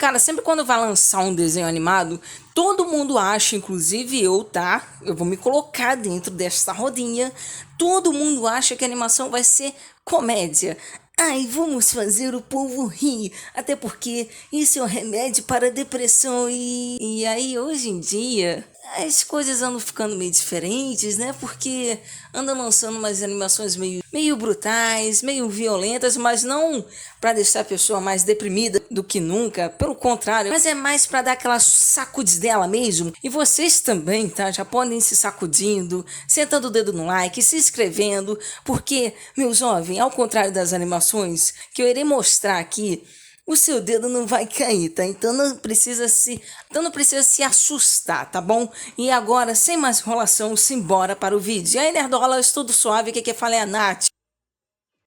Cara, sempre quando vai lançar um desenho animado, todo mundo acha, inclusive eu, tá? Eu vou me colocar dentro desta rodinha. Todo mundo acha que a animação vai ser comédia. Ai, vamos fazer o povo rir. Até porque isso é um remédio para a depressão. E aí, hoje em dia, as coisas andam ficando meio diferentes, né? Porque andam lançando umas animações meio brutais, meio violentas, mas não para deixar a pessoa mais deprimida do que nunca. Pelo contrário, mas é mais para dar aquela sacudidela mesmo. E vocês também, tá? Já podem ir se sacudindo, sentando o dedo no like, se inscrevendo, porque, meu jovem, ao contrário das animações que eu irei mostrar aqui, o seu dedo não vai cair, tá? Então não precisa se assustar, tá bom? E agora, sem mais enrolação, simbora para o vídeo. E aí, nerdolas, tudo suave? O que fala é a Nath.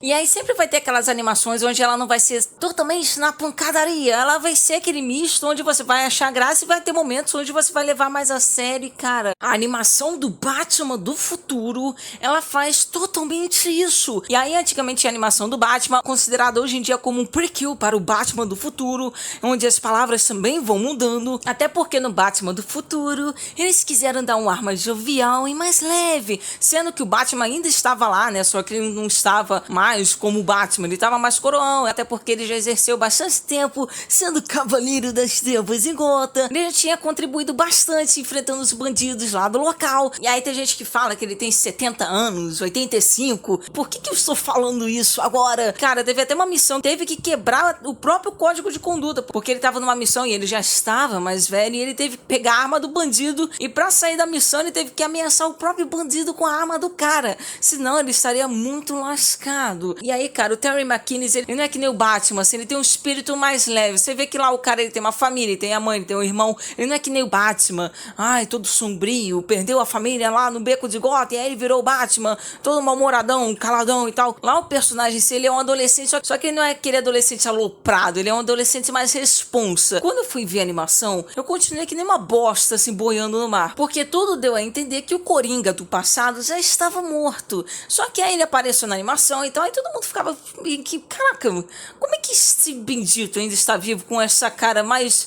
E aí sempre vai ter aquelas animações onde ela não vai ser totalmente na pancadaria. Ela vai ser aquele misto onde você vai achar graça e vai ter momentos onde você vai levar mais a sério. E, cara, a animação do Batman do futuro, ela faz totalmente isso. E aí antigamente a animação do Batman, considerada hoje em dia como um prequel para o Batman do futuro, onde as palavras também vão mudando. Até porque no Batman do futuro, eles quiseram dar um ar mais jovial e mais leve. Sendo que o Batman ainda estava lá, né? Só que ele não estava mais como o Batman, ele tava mais coroão, até porque ele já exerceu bastante tempo sendo Cavaleiro das Trevas em Gotham. Ele já tinha contribuído bastante enfrentando os bandidos lá do local. E aí tem gente que fala que ele tem 70 anos, 85. Por que eu estou falando isso agora? Cara, teve até uma missão, teve que quebrar o próprio código de conduta, porque ele tava numa missão e ele já estava mais velho e ele teve que pegar a arma do bandido e pra sair da missão ele teve que ameaçar o próprio bandido com a arma do cara, senão ele estaria muito lascado. E aí, cara, o Terry McInnes, ele não é que nem o Batman, assim, ele tem um espírito mais leve. Você vê que lá o cara, ele tem uma família, ele tem a mãe, ele tem um irmão. Ele não é que nem o Batman, ai, todo sombrio, perdeu a família lá no beco de Gotham, e aí ele virou o Batman, todo mal-humoradão, caladão e tal. Lá o personagem, assim, ele é um adolescente, só que ele não é aquele adolescente aloprado, ele é um adolescente mais responsa. Quando eu fui ver a animação, eu continuei que nem uma bosta, assim, boiando no mar, porque tudo deu a entender que o Coringa do passado já estava morto. Só que aí ele apareceu na animação, então aí todo mundo ficava que, caraca, como é que esse bendito ainda está vivo com essa cara mais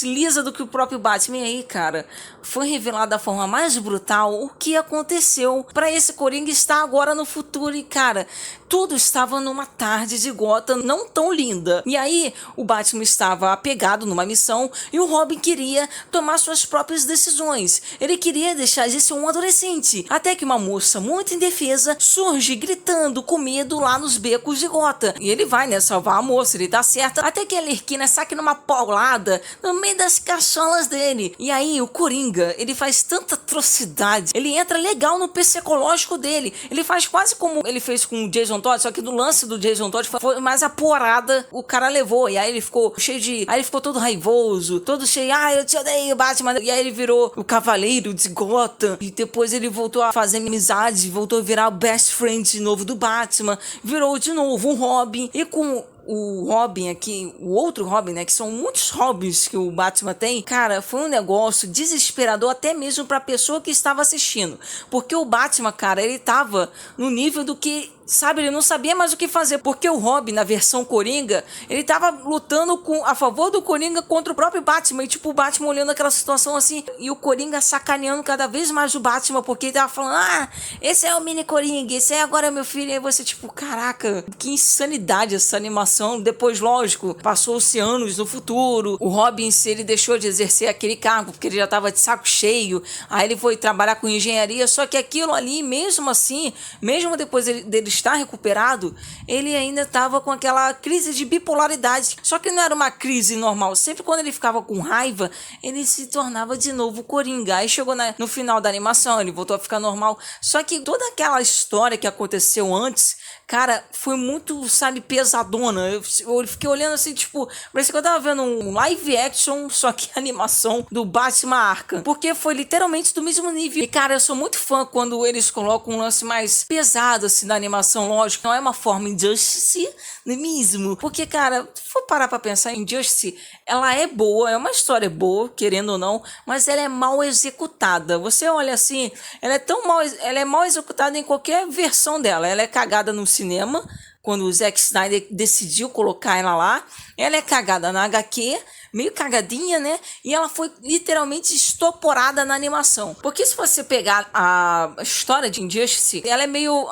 lisa do que o próprio Batman? E aí, cara, foi revelado da forma mais brutal o que aconteceu para esse Coringa estar agora no futuro. E, cara, tudo estava numa tarde de Gotham não tão linda. E aí, o Batman estava apegado numa missão e o Robin queria tomar suas próprias decisões. Ele queria deixar de ser um adolescente. Até que uma moça muito indefesa surge gritando com medo lá nos becos de Gotham. E ele vai, né, salvar a moça, ele tá certo. Até que a Arlequina saque numa paulada no meio das cacholas dele. E aí, o Coringa, ele faz tanta atrocidade. Ele entra legal no psicológico dele. Ele faz quase como ele fez com o Jason Todd, só que no lance do Jason Todd foi mais a porrada o cara levou. E aí ele ficou cheio de... Aí ele ficou todo raivoso, todo cheio... Ah, eu te odeio, Batman. E aí ele virou o Cavaleiro de Gotham. E depois ele voltou a fazer amizade, voltou a virar o best friend de novo do Batman. Virou de novo um Robin. E com o Robin aqui, o outro Robin, né, que são muitos Robins que o Batman tem, cara, foi um negócio desesperador até mesmo pra pessoa que estava assistindo, porque o Batman, cara, ele tava no nível do que, sabe, ele não sabia mais o que fazer, porque o Robin, na versão Coringa, ele tava lutando a favor do Coringa contra o próprio Batman, e tipo, o Batman olhando aquela situação assim, e o Coringa sacaneando cada vez mais o Batman, porque ele tava falando, ah, esse é o mini Coringa, esse é agora meu filho, e aí você tipo, caraca, que insanidade essa animação. Depois, lógico, passou-se anos no futuro, o Robin, se ele deixou de exercer aquele cargo, porque ele já tava de saco cheio, aí ele foi trabalhar com engenharia, só que aquilo ali, mesmo assim, mesmo depois dele estar recuperado, ele ainda tava com aquela crise de bipolaridade, só que não era uma crise normal, sempre quando ele ficava com raiva, ele se tornava de novo Coringa, aí chegou no final da animação, ele voltou a ficar normal, só que toda aquela história que aconteceu antes, cara, foi muito, sabe, pesadona. Eu fiquei olhando assim, tipo, parece que eu tava vendo um live action, só que animação do Batman Arkham. Porque foi literalmente do mesmo nível. E, cara, eu sou muito fã quando eles colocam um lance mais pesado, assim, da animação. Lógico, não é uma forma Injustice, não é mesmo? Porque, cara, se for parar pra pensar em Injustice, ela é boa, é uma história boa, querendo ou não, mas ela é mal executada. Você olha assim, ela é mal executada em qualquer versão dela. Ela é cagada no cinema, quando o Zack Snyder decidiu colocar ela lá. Ela é cagada na HQ, meio cagadinha, né? E ela foi literalmente estoporada na animação. Porque se você pegar a história de Injustice, ela é meio,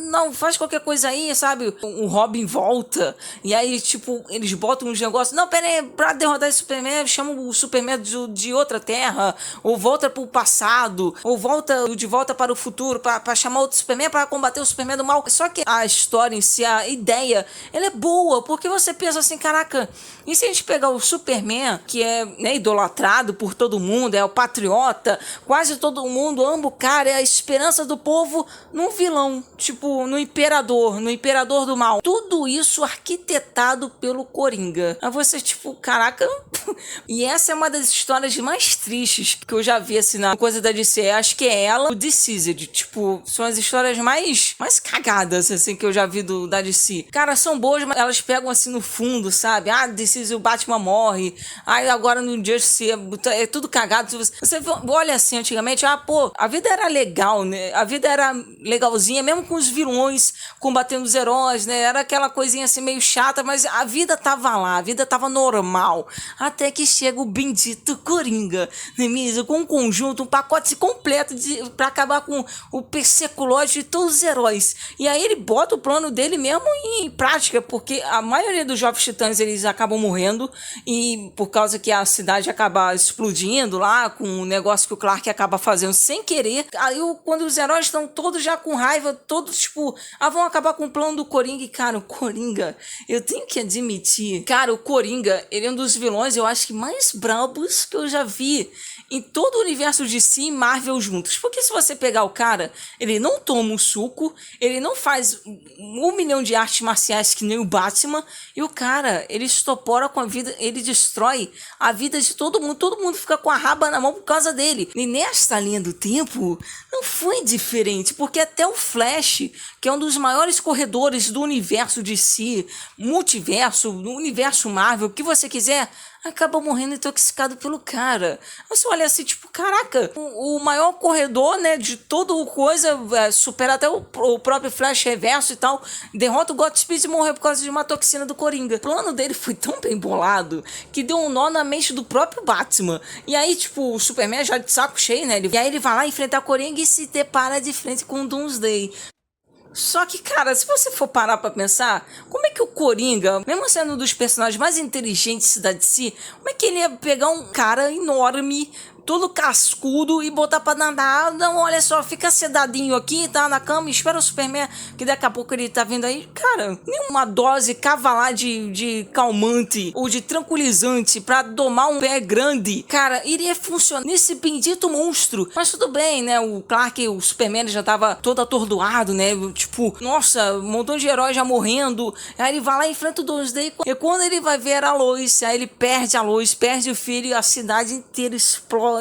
não, faz qualquer coisa aí, sabe? O Robin volta, e aí, tipo, eles botam uns negócios, não, pera aí, pra derrotar esse Superman, chama o Superman de outra terra, ou volta pro passado, ou volta de volta para o futuro, pra chamar outro Superman, pra combater o Superman do mal. Só que a história em si, a ideia, ela é boa, porque você pensa assim, caraca, e se a gente pegar o Superman, que é, né, idolatrado por todo mundo, é o patriota, quase todo mundo ama o cara, é a esperança do povo, num vilão, tipo, no imperador do mal. Tudo isso arquitetado pelo Coringa. Aí você, tipo, caraca. E essa é uma das histórias mais tristes que eu já vi, assim, na coisa da DC. Acho que é ela, o Deceased. Tipo, são as histórias mais cagadas, assim, que eu já vi da DC. Cara, são boas, mas elas pegam, assim, no fundo, sabe? Deceased, o Batman morre. Aí agora no Justice é tudo cagado. Você olha assim, antigamente, a vida era legal, né? A vida era legalzinha, mesmo com os vilões combatendo os heróis, né? Era aquela coisinha assim meio chata, mas a vida tava lá, a vida tava normal. Até que chega o bendito Coringa, né mesmo? Com um conjunto, um pacote completo pra acabar com o psicológico de todos os heróis. E aí ele bota o plano dele mesmo em prática, porque a maioria dos Jovens Titãs eles acabam morrendo, e por causa que a cidade acaba explodindo lá, com um negócio que o Clark acaba fazendo sem querer. Aí quando os heróis estão todos já com raiva, todos tipo, vão acabar com o plano do Coringa. E cara, o Coringa, eu tenho que admitir, cara, o Coringa, ele é um dos vilões, eu acho que mais brabos que eu já vi em todo o universo de DC e Marvel juntos. Porque se você pegar o cara, ele não toma um suco, ele não faz 1 milhão de artes marciais que nem o Batman, e o cara, ele estopora com a vida, ele destrói a vida de todo mundo fica com a raba na mão por causa dele. E nesta linha do tempo, não foi diferente, porque até o Flash, que é um dos maiores corredores do universo DC, multiverso, no universo Marvel, o que você quiser, acaba morrendo intoxicado pelo cara. Você olha assim, tipo, caraca, o maior corredor, né, de toda coisa, supera até o próprio Flash Reverso e tal, derrota o Godspeed e morreu por causa de uma toxina do Coringa. O plano dele foi tão bem bolado que deu um nó na mente do próprio Batman. E aí, tipo, o Superman já de saco cheio, né, e aí ele vai lá enfrentar o Coringa e se depara de frente com o Doomsday. Só que, cara, se você for parar pra pensar, como é que o Coringa, mesmo sendo um dos personagens mais inteligentes da DC, como é que ele ia pegar um cara enorme, todo cascudo, e botar pra nadar? Não, olha só, fica sedadinho aqui, tá na cama, espera o Superman, que daqui a pouco ele tá vindo aí. Cara, nenhuma dose cavalar de calmante ou de tranquilizante pra domar um pé grande, cara, iria funcionar nesse bendito monstro. Mas tudo bem, né, o Clark, o Superman já tava todo atordoado, né, tipo, nossa, um montão de heróis já morrendo. Aí ele vai lá e enfrenta o Doomsday, e quando ele vai ver a Lois, aí ele perde a Lois, perde o filho, e a cidade inteira explode.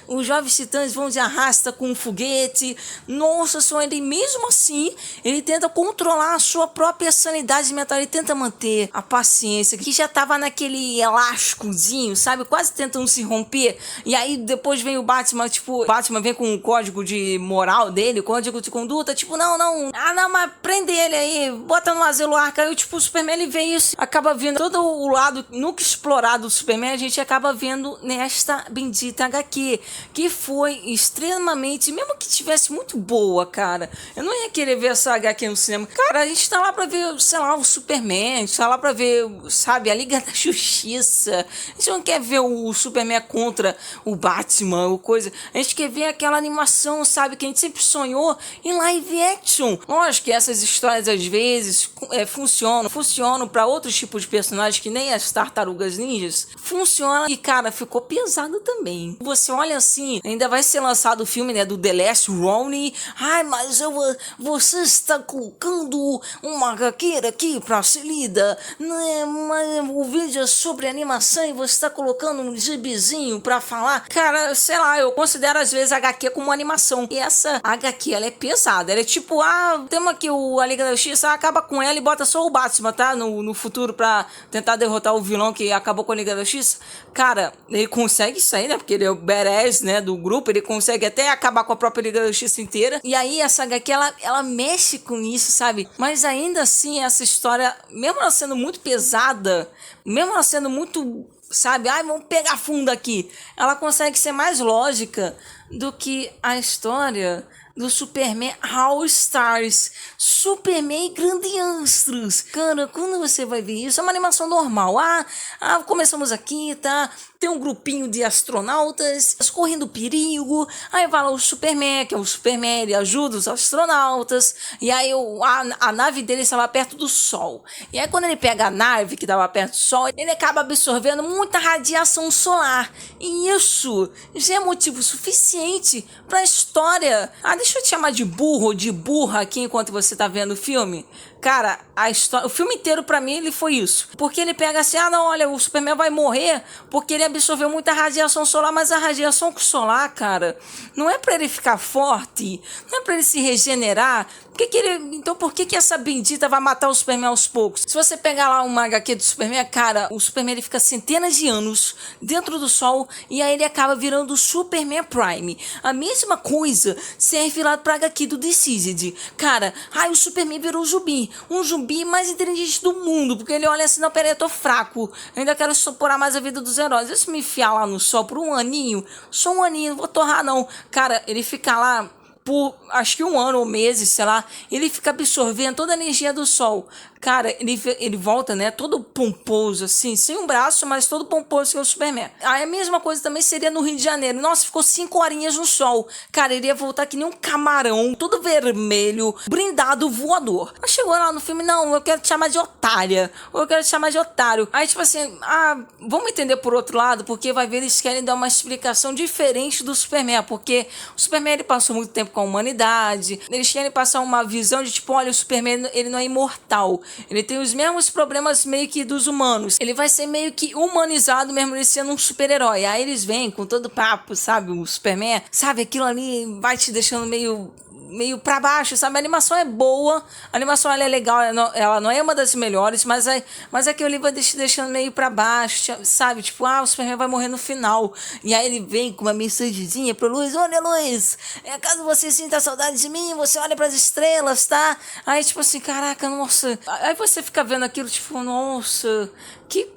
Os Jovens Titãs vão de arrasta com um foguete. Nossa, só ele mesmo assim, ele tenta controlar a sua própria sanidade mental, ele tenta manter a paciência, que já tava naquele elásticozinho, sabe, quase tentando se romper. E aí depois vem o Batman, tipo, o Batman vem com o código de moral dele, código de conduta, tipo, não, mas prende ele aí, bota no asilo Arkham. Aí, tipo, o Superman, ele vê isso, acaba vendo todo o lado nunca explorado do Superman, a gente acaba vendo nesta bendita HQ, que foi extremamente, mesmo que tivesse muito boa, cara, eu não ia querer ver essa HQ no cinema. Cara, a gente tá lá pra ver, sei lá, o Superman, a gente tá lá pra ver, sabe, a Liga da Justiça. A gente não quer ver o Superman contra o Batman ou coisa, a gente quer ver aquela animação, sabe, que a gente sempre sonhou em live action. Lógico que essas histórias às vezes funcionam pra outros tipos de personagens, que nem as Tartarugas Ninjas, funciona, e cara, ficou pesado também. Você olha assim, ainda vai ser lançado o filme, né, do The Last Ronin. Ai, mas você está colocando uma HQ aqui pra ser lida, né? Mas o vídeo é sobre animação e você está colocando um gibizinho pra falar. Cara, sei lá, eu considero às vezes a HQ como animação. E essa HQ, ela é pesada. Ela é tipo, temos aqui a Liga da Justiça, acaba com ela e bota só o Batman, tá? No futuro pra tentar derrotar o vilão que acabou com a Liga da Justiça. Cara, ele consegue isso aí, né? Porque ele é o badass, né, do grupo, ele consegue até acabar com a própria Liga da Justiça inteira. E aí essa HQ, ela mexe com isso, sabe? Mas ainda assim, essa história, mesmo ela sendo muito pesada, mesmo ela sendo muito sabe? Ai, vamos pegar fundo aqui. Ela consegue ser mais lógica do que a história do Superman All Stars. Superman Grande Astros. Cara, quando você vai ver isso, é uma animação normal. Começamos aqui, tá? Tem um grupinho de astronautas correndo perigo. Aí vai lá o Superman, que é o Superman, ele ajuda os astronautas. E aí a nave dele estava perto do Sol. E aí quando ele pega a nave que estava perto do Sol, ele acaba absorvendo muita radiação solar. E isso já é motivo suficiente para a história. Deixa eu te chamar de burro ou de burra aqui enquanto você tá vendo o filme. Cara, a história, o filme inteiro pra mim ele foi isso. Porque ele pega assim, não, olha, o Superman vai morrer porque ele absorveu muita radiação solar, mas a radiação solar, cara, não é pra ele ficar forte, não é pra ele se regenerar. Então por que essa bendita vai matar o Superman aos poucos? Se você pegar lá uma HQ do Superman, cara, o Superman ele fica centenas de anos dentro do Sol e aí ele acaba virando o Superman Prime. A mesma coisa serve lá pra HQ do Decided. Cara, o Superman virou um zumbi mais inteligente do mundo, porque ele olha assim, não, peraí, eu tô fraco, eu ainda quero suporar mais a vida dos heróis. Deixa eu me enfiar lá no Sol por um aninho, só um aninho, não vou torrar não. Cara, ele fica lá por acho que um ano ou meses, sei lá, ele fica absorvendo toda a energia do Sol. Cara, ele volta, né, todo pomposo, assim, sem um braço, mas todo pomposo que é o Superman. Aí a mesma coisa também seria no Rio de Janeiro. Nossa, ficou 5 horinhas no sol. Cara, ele ia voltar que nem um camarão, todo vermelho, brindado, voador. Mas chegou lá no filme, não, eu quero te chamar de otária, ou eu quero te chamar de otário. Aí, tipo assim, vamos entender por outro lado, porque vai ver, eles querem dar uma explicação diferente do Superman, porque o Superman, ele passou muito tempo com a humanidade, eles querem passar uma visão de, tipo, olha, o Superman, ele não é imortal. Ele tem os mesmos problemas meio que dos humanos. Ele vai ser meio que humanizado mesmo ele sendo um super-herói. Aí eles vêm com todo o papo, sabe? O Superman, sabe? Aquilo ali vai te deixando meio pra baixo, sabe? A animação é boa, a animação ela é legal, ela não é uma das melhores, mas aquilo ali vai te deixando meio pra baixo, sabe? Tipo, o Superman vai morrer no final. E aí ele vem com uma mensagenzinha pro Luiz, olha, Luiz, caso você sinta saudade de mim, você olha pras estrelas, tá? Aí, tipo assim, caraca, nossa. Aí você fica vendo aquilo, tipo, nossa, que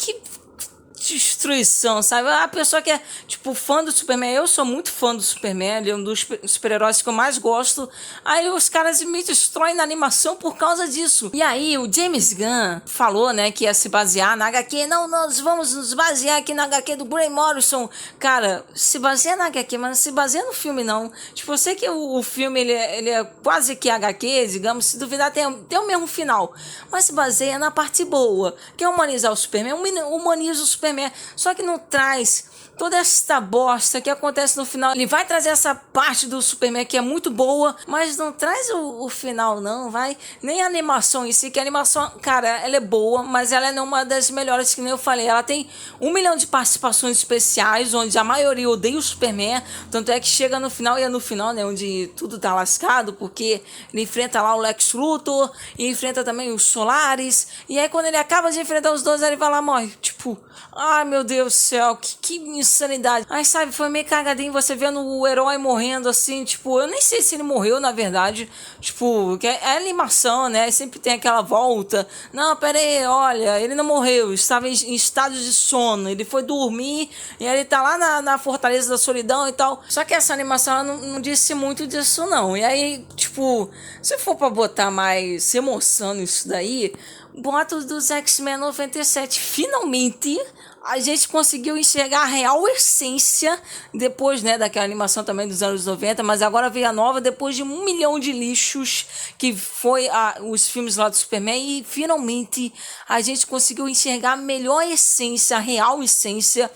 destruição, sabe? A pessoa que é, tipo, fã do Superman, eu sou muito fã do Superman, ele é um dos super-heróis que eu mais gosto. Aí os caras me destroem na animação por causa disso. E aí o James Gunn falou, né, que ia se basear na HQ. Não, nós vamos nos basear aqui na HQ do Grant Morrison. Cara, se baseia na HQ, mas não se baseia no filme, não. Tipo, eu sei que o filme, ele é quase que HQ, digamos, se duvidar tem o mesmo final. Mas se baseia na parte boa, que é humanizar o Superman, humaniza o Superman. Só que não traz toda esta bosta que acontece no final. Ele vai trazer essa parte do Superman que é muito boa, mas não traz o final, não, vai. Nem a animação em si, que a animação, cara, ela é boa, mas ela não é uma das melhores, que nem eu falei. Ela tem 1 milhão de participações especiais, onde a maioria odeia o Superman, tanto é que chega no final, e é no final, né, onde tudo tá lascado, porque ele enfrenta lá o Lex Luthor, e enfrenta também os Solaris, e aí quando ele acaba de enfrentar os dois, ele vai lá e morre. Tipo, ai meu Deus do céu, que insanidade. Ai, sabe, foi meio cagadinho você vendo o herói morrendo assim, tipo, eu nem sei se ele morreu na verdade, tipo, que é animação, né, sempre tem aquela volta, não, pera aí, olha, ele não morreu, estava em estado de sono, ele foi dormir, e aí ele tá lá na Fortaleza da Solidão e tal, só que essa animação ela não disse muito disso não, e aí, tipo, se for pra botar mais emoção nisso daí, bota dos X-Men 97, finalmente a gente conseguiu enxergar a real essência depois, né, daquela animação também dos anos 90, mas agora veio a nova depois de 1 milhão de lixos que foi os filmes lá do Superman, e finalmente a gente conseguiu enxergar a melhor essência, a real essência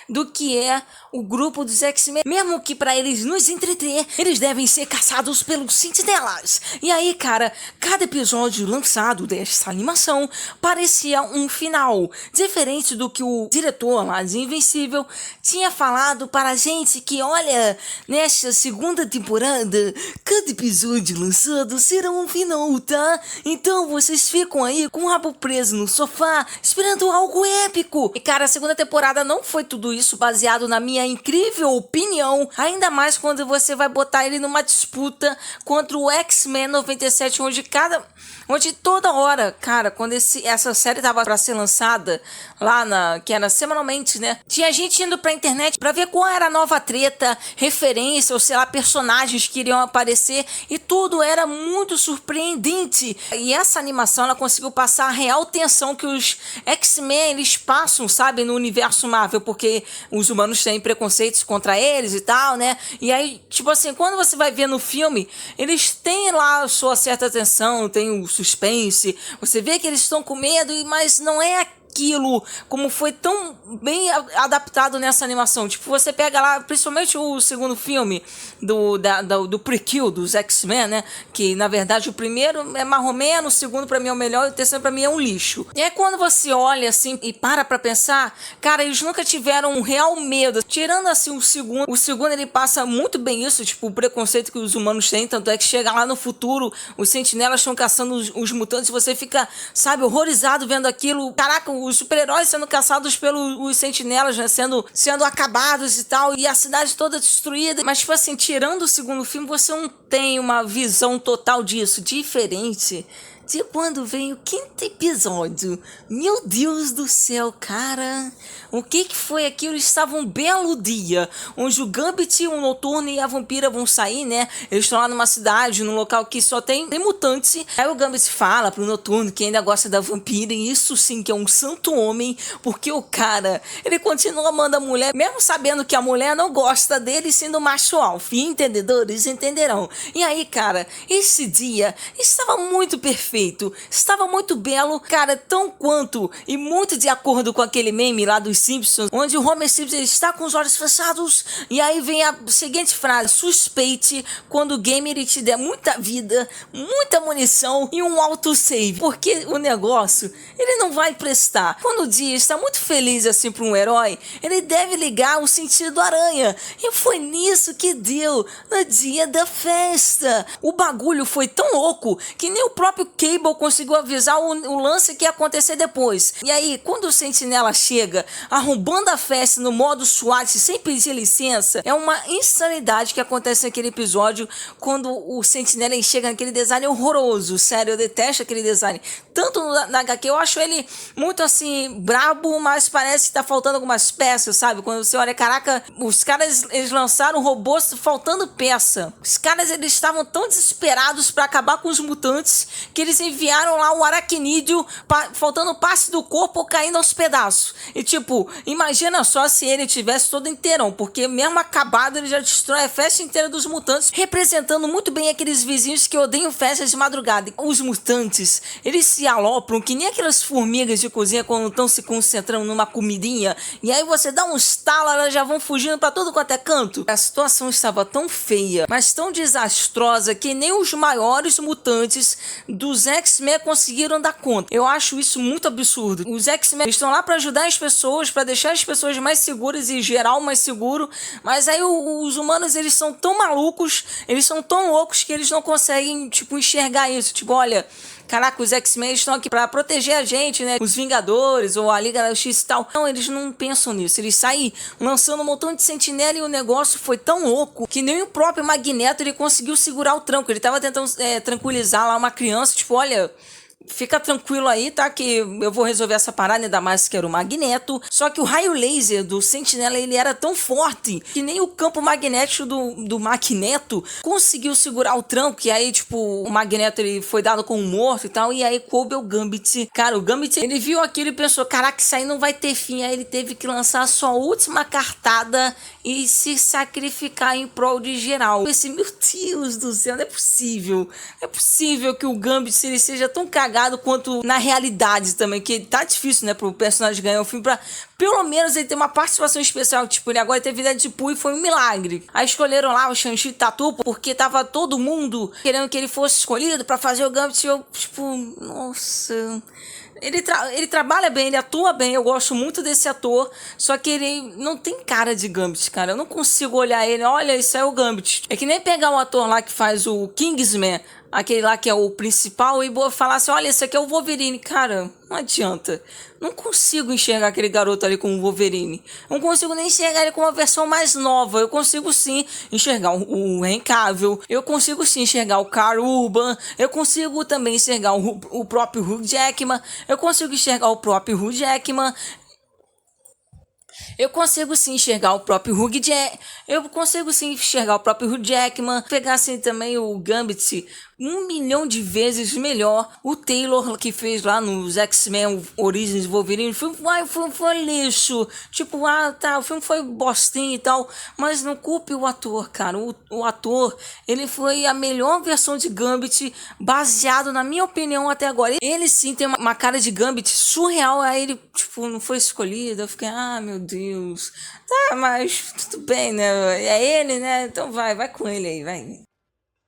do que é o grupo dos X-Men, mesmo que para eles nos entreter, eles devem ser caçados pelos sentinelas. E aí, cara, cada episódio lançado dessa animação parecia um final, diferente do que o diretor lá de Invencível tinha falado para a gente, que olha, nesta segunda temporada, cada episódio lançado será um final, tá? Então vocês ficam aí com o rabo preso no sofá, esperando algo épico. E cara, a segunda temporada não foi tudo isso baseado na minha incrível opinião, ainda mais quando você vai botar ele numa disputa contra o X-Men 97, onde toda hora, cara, quando essa série tava pra ser lançada, que era semanalmente, né, tinha gente indo pra internet pra ver qual era a nova treta, referência, ou sei lá, personagens que iriam aparecer, e tudo era muito surpreendente. E essa animação, ela conseguiu passar a real tensão que os X-Men, eles passam, sabe, no universo Marvel, porque os humanos têm preconceitos contra eles e tal, né, e aí, tipo assim, quando você vai ver no filme, eles têm lá a sua certa tensão, tem o suspense, você vê que eles estão com medo, mas não é aquilo como foi tão bem adaptado nessa animação. Tipo, você pega lá, principalmente o segundo filme do prequel dos X-Men, né? Que na verdade o primeiro é mais ou menos, o segundo pra mim é o melhor e o terceiro pra mim é um lixo. E aí quando você olha assim e para pra pensar, cara, eles nunca tiveram um real medo. Tirando assim o segundo ele passa muito bem isso, tipo, o preconceito que os humanos têm, tanto é que chega lá no futuro, os sentinelas estão caçando os mutantes e você fica, sabe, horrorizado vendo aquilo. Caraca, os super-heróis sendo caçados pelos sentinelas, né, sendo acabados e tal, e a cidade toda destruída. Mas, tipo assim, tirando o segundo filme, você não tem uma visão total disso, diferente de quando vem o quinto episódio. Meu Deus do céu, cara, o que foi aquilo? Estava um belo dia, onde o Gambit, o Noturno e a Vampira vão sair, né? Eles estão lá numa cidade, num local que só tem mutantes. Aí o Gambit fala pro Noturno que ainda gosta da Vampira, e isso sim que é um santo homem, porque o cara, ele continua amando a mulher, mesmo sabendo que a mulher não gosta dele, sendo macho alfa. E entendedores entenderão. E aí, cara, esse dia estava muito perfeito. Estava muito belo, cara, tão quanto e muito de acordo com aquele meme lá dos Simpsons, onde o Homer Simpson está com os olhos fechados e aí vem a seguinte frase: suspeite quando o gamer te der muita vida, muita munição e um autosave, porque o negócio, ele não vai prestar. Quando o dia está muito feliz assim para um herói, ele deve ligar o sentido aranha, e foi nisso que deu no dia da festa. O bagulho foi tão louco que nem o próprio Cable conseguiu avisar o lance que ia acontecer depois. E aí, quando o Sentinela chega, arrombando a festa no modo SWAT, sem pedir licença, é uma insanidade que acontece naquele episódio, quando o Sentinela chega naquele design horroroso. Sério, eu detesto aquele design. Tanto na HQ, eu acho ele muito assim, brabo, mas parece que tá faltando algumas peças, sabe? Quando você olha, caraca, os caras, eles lançaram robôs faltando peça. Os caras, eles estavam tão desesperados pra acabar com os mutantes, que eles enviaram lá um aracnídeo faltando parte do corpo caindo aos pedaços. E tipo, imagina só se ele tivesse todo inteirão, porque mesmo acabado ele já destrói a festa inteira dos mutantes, representando muito bem aqueles vizinhos que odeiam festas de madrugada. Os mutantes, eles se alopram que nem aquelas formigas de cozinha quando estão se concentrando numa comidinha, e aí você dá um estalo, elas já vão fugindo pra tudo quanto é canto. A situação estava tão feia, mas tão desastrosa, que nem os maiores mutantes dos X-Men conseguiram dar conta. Eu acho isso muito absurdo. Os X-Men estão lá para ajudar as pessoas, para deixar as pessoas mais seguras e geral mais seguro, mas aí os humanos, eles são tão malucos, eles são tão loucos que eles não conseguem, tipo, enxergar isso. Tipo, olha, caraca, os X-Men estão aqui pra proteger a gente, né? Os Vingadores ou a Liga da Justiça e tal. Não, eles não pensam nisso. Eles saem lançando um montão de sentinela, e o negócio foi tão louco que nem o próprio Magneto ele conseguiu segurar o tranco. Ele tava tentando tranquilizar lá uma criança, tipo, olha, fica tranquilo aí, tá? Que eu vou resolver essa parada, ainda mais que era o Magneto. Só que o raio laser do Sentinela, ele era tão forte que nem o campo magnético do Magneto conseguiu segurar o tranco. E aí, tipo, o Magneto, ele foi dado como morto e tal. E aí coube o Gambit. Cara, o Gambit, ele viu aquilo e pensou, caraca, isso aí não vai ter fim. Aí ele teve que lançar a sua última cartada e se sacrificar em prol de geral. Eu pensei, meu Deus do céu, não é possível. Não é possível que o Gambit, ele seja tão cagado quanto na realidade também, que tá difícil, né, pro personagem ganhar o filme, pra pelo menos ele ter uma participação especial. Tipo, ele agora teve Deadpool e foi um milagre. Aí escolheram lá o Shang-Chi Tatu, porque tava todo mundo querendo que ele fosse escolhido pra fazer o Gambit. Eu, tipo, nossa... Ele trabalha bem, ele atua bem, eu gosto muito desse ator, só que ele não tem cara de Gambit, cara. Eu não consigo olhar ele, olha, isso é o Gambit. É que nem pegar um ator lá que faz o Kingsman, aquele lá que é o principal, e falar assim, olha, esse aqui é o Wolverine. Cara, não adianta. Não consigo enxergar aquele garoto ali como o Wolverine. Não consigo nem enxergar ele com uma versão mais nova. Eu consigo sim enxergar o Henry Cavill. Eu consigo sim enxergar o Karl Urban. Eu consigo também enxergar o próprio Hugh Jackman. Eu consigo enxergar o próprio Hugh Jackman. Eu consigo sim enxergar o próprio Eu consigo sim enxergar o próprio Hugh Jackman. Pegar assim também o Gambit 1 milhão de vezes melhor. O Taylor que fez lá nos X-Men Origins Wolverine foi lixo. Tipo, tá, o filme foi bostinho e tal. Mas não culpe o ator, cara. O ator, ele foi a melhor versão de Gambit, baseado na minha opinião até agora. Ele sim tem uma cara de Gambit surreal. Aí ele, tipo, não foi escolhido. Eu fiquei, meu Deus. Tá, mas tudo bem, né? É ele, né? Então vai com ele aí, vai.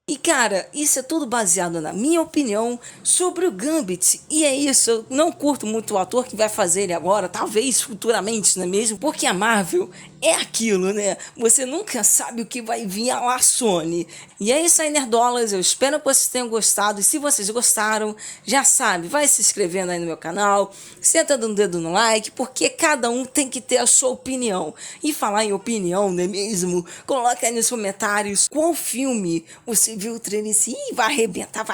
E cara, isso é tudo baseado na minha opinião sobre o Gambit. E é isso, eu não curto muito o ator que vai fazer ele agora, talvez futuramente, não é mesmo? Porque a Marvel é aquilo, né? Você nunca sabe o que vai vir a lá Sony. E é isso aí, nerdolas, eu espero que vocês tenham gostado. E se vocês gostaram, já sabe, vai se inscrevendo aí no meu canal, senta dando dedo no like, porque cada um tem que ter a sua opinião. E falar em opinião, não é mesmo? Coloca aí nos comentários qual filme você viu o trailer assim, vai arrebentar,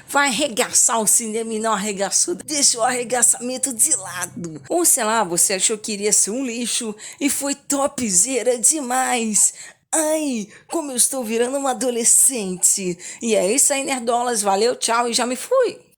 vai arregaçar o cinema e não arregaçou. Deixa o arregaçamento de lado. Ou sei lá, você achou que iria ser um lixo e foi topzera demais. Ai, como eu estou virando uma adolescente. E é isso aí, nerdolas. Valeu, tchau e já me fui.